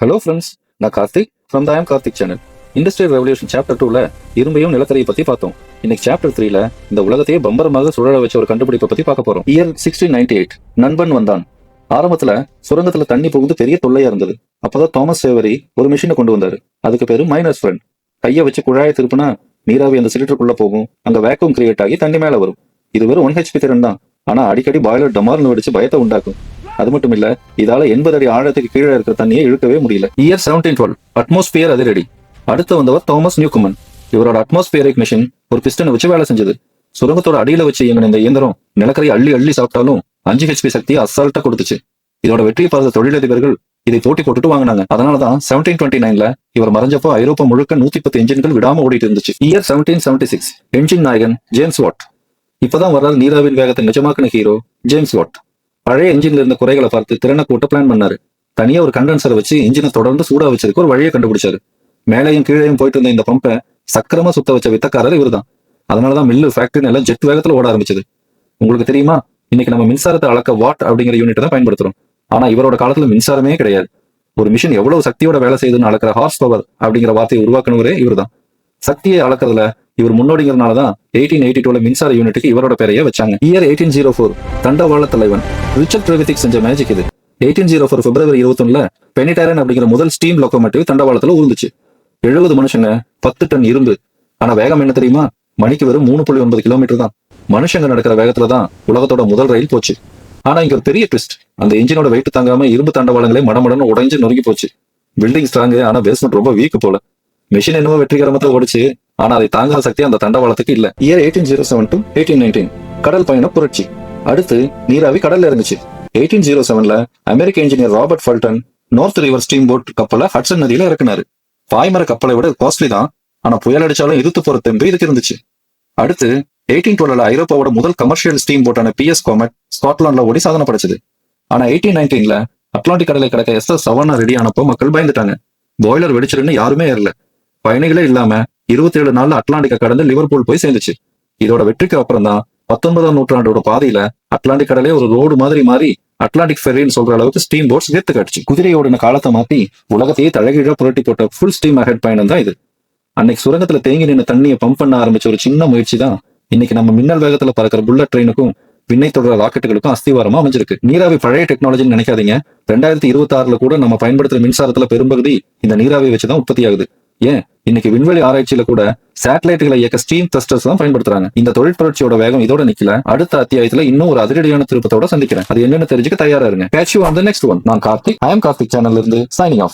Hello friends, நான் Karthik from the I'm Karthik channel. Industrial revolution chapter 2ல இரும்பையும் நிலக்கரியை பத்தி பார்த்தோம். இன்னைக்கு சாப்டர் 3ல இந்த உலகத்தையே பம்பரமாக சுழல வச்ச ஒரு கண்டுபிடிப்பை பத்தி பார்க்க போறோம். இயர் 1698 நண்பன் வந்தான். ஆரம்பத்துல சுரங்கத்துல தண்ணி புகுந்து பெரிய தொல்லையா இருந்தது. அப்பதான் தாமஸ் சேவரி ஒரு மிஷினை கொண்டு வந்தாரு. அதுக்கு பேரு மைனஸ் ஃப்ரெண்ட். கையை வச்சு குழாயை திருப்பினா நீராவி அந்த சிலிண்டருக்குள்ள போகும். அங்க வேக்யூம் கிரியேட் ஆகி தண்ணி மேல வரும். இது வெறும் 1 HP திறன் தான். ஆனா அடிக்கடி பாய்லர் டமார்னு வெடிச்சு பயத்தை உண்டாக்கும். அது மட்டும் இல்ல, இதால 80 அடி ஆழத்துக்கு கீழே இருக்கிற தண்ணியை இழுக்கவே முடியல. இயர் 1712 அட்மாஸ்பியர் அதிரடி. அடுத்து வந்தவர் தாமஸ் நியூகமன். இவரோட அட்மாஸ்பியரிக் மிஷின் ஒரு பிஸ்டனை வச்சு வேலை செஞ்சது. சுரங்கத்தோட அடியில வச்சு இயங்கின இந்த இயந்திரம் நிலக்கரி அள்ளி அள்ளி சாப்பிட்டாலும் 5 HP சக்தியை அசால்ட்டா கொடுத்துச்சு. இதோட வெற்றியை பார்த்த தொழிலதிபர்கள் இதை போட்டி போட்டுட்டு வாங்கினாங்க. அதனாலதான் 1729ல இவர் மறைஞ்சப்போ ஐரோப்பா முழுக்க 110 என்ஜின்கள் விடாம ஓடிட்டு இருந்துச்சு. இயர் 1776 என்ஜின் நாயகன் ஜேம்ஸ் வாட். இப்பதான் வர்றாரு நீராவின் வேகத்தை நிஜமாக்கின ஹீரோ ஜேம்ஸ் வாட். பழைய என்ஜின்ல இருந்த குறைகளை பார்த்து திறனை கூட்ட பிளான் பண்ணாரு. தனியா ஒரு கண்டென்சரை வச்சு இன்ஜினை தொடர்ந்து சூடா வச்சதுக்கு ஒரு வழியை கண்டுபிடிச்சாரு. மேலையும் கீழையும் போயிட்டு இருந்த இந்த பம்பை சக்கரமா சுத்த வச்ச வித்தக்காரர் இவருதான். அதனாலதான் மில்லு ஃபேக்டரி எல்லாம் ஜெட் வேகத்துல ஓட ஆரம்பிச்சது. உங்களுக்கு தெரியுமா, இன்னைக்கு நம்ம மின்சாரத்தை அளக்க வாட் அப்படிங்கிற யூனிட் தான் பயன்படுத்துறோம். ஆனா இவரோட காலத்துல மின்சாரமே கிடையாது. ஒரு மிஷின் எவ்வளவு சக்தியோட வேலை செய்யுதுன்னு அளக்கிற ஹார்ஸ் பவர் அப்படிங்கிற வார்த்தையை உருவாக்குனவரே இவர்தான். சக்தியை அளக்கிறதுல இவர் முன்னோடிங்கிறதுனாலதான் 1882ல மின்சார யூனிட்டுக்கு இவரோட பெயரையே வச்சாங்க. இயர் 1804 தண்டவாள தலைவன் ரிச்சர்ட் ட்ரெவிதிக் செஞ்ச மேஜிக் இது. 1804 பிப்ரவரி 21ல பெனிடரன் அப்படிங்கிற முதல் ஸ்டீம் லோகோமோட்டிவ் தண்டவாளத்துல ஊர்ந்துச்சு. 70 மனுஷங்க 10 டன் இரும்பு. ஆனா வேகம் என்ன தெரியுமா? மணிக்கு வெறும் 3.9 கிலோமீட்டர் தான். மனுஷங்க நடக்கிற வேகத்துலதான் உலகத்தோட முதல் ரயில் போச்சு. ஆனா இங்க ஒரு பெரிய ட்விஸ்ட். அந்த இன்ஜினோட வெயிட் தாங்காம இரும்பு தண்டவாளங்களே மடமடன்னு உடைஞ்சு நொறுங்கி போச்சு. பில்டிங் ஸ்ட்ராங்கு, ஆனா பேஸ்மெண்ட் ரொம்ப வீக் போல. மிஷின் என்னவோ வெற்றிகரமா ஓடிச்சு, ஆனா அதை தாங்குற சக்தி அந்த தண்டவாளத்துக்கு இல்ல. இயர் 1807 to 1819 கடல் பயண புரட்சி. அடுத்து நீராவி கடல்ல இருந்துச்சு. 1807ல அமெரிக்க engineer Robert Fulton North River steamboat கப்பலை ஹட்சன் நதியில இறக்குனாரு. பாய்மர கப்பலை விட காஸ்ட்லி தான், ஆனா புயல் அடிச்சாலும் எதிர்த்து போற தெம்பு இதுக்கு இருந்துச்சு. அடுத்து 1812ல ஐரோப்பாவோட முதல் கமர்ஷியல் ஸ்டீம் போட்டான PS காமெட் ஸ்காட்லாண்ட்ல ஓடி சாதனை படைச்சது. ஆனா 1819ல அட்லாண்டிக் கடலை கடக்க SS சவானா ரெடி ஆனப்போ மக்கள் பயந்துட்டாங்க. பாய்லர் வெடிச்சிருன்னு யாருமே ஏறல. பயணிகளே இல்லாம 27 நாள்ல அட்லாண்டிக்கை கடந்து லிவர்பூல் போய் சேர்ந்துச்சு. இதோட வெற்றிக்கு அப்புறம் தான் 19ஆம் நூற்றாண்டோட பாதையில அட்லாண்டிக் கடலே ஒரு ரோடு மாதிரி மாறி அட்லாண்டிக் ஃபெரின்னு சொல்ற அளவுக்கு ஸ்டீம் போட்ஸ் கெத்து காட்டுச்சு. குதிரையோட காலத்தை மாத்தி உலகத்தையே தழகீழா புரட்டி போட்ட ஃபுல் ஸ்டீம் அஹெட் பயணம் தான் இது. அன்னைக்கு சுரங்கத்துல தேங்கி நின்று தண்ணியை பம்ப் பண்ண ஆரம்பிச்ச ஒரு சின்ன முயற்சி தான் இன்னைக்கு நம்ம மின்னல் வேகத்துல பறக்கிற புல்லட் ட்ரெயினுக்கும் விண்ணை தொடர ராக்கெட்டுகளுக்கும் அஸ்திவாரமா அமைஞ்சிருக்கு. நீராவி பழைய டெக்னாலஜின்னு நினைக்காதீங்க. 2026ல கூட நம்ம பயன்படுத்துற மின்சாரத்துல பெரும்பகுதி இந்த நீராவி வச்சுதான் உற்பத்தி ஆகுது. ஏன் இன்னைக்கு விண்வெளி ஆராய்ச்சியில கூட சேட்டலைட்டுகளை இயக்க ஸ்டீம் த்ரஸ்டர்ஸ் தான் பயன்படுத்துறாங்க. இந்த தொழில் புரட்சியோட வேகம் இதோட நிக்கல. அடுத்த அத்தியாயத்துல இன்னும் ஒரு அதிரடியான திருப்பத்தோட சந்திக்கிறேன். அது என்னன்னு தெரிஞ்சுக்க தயாரா இருங்க. Catch you on the next one. நான் கார்த்திக், I am கார்த்திக் சேனல்ல இருந்து சைனிங் ஆஃப்.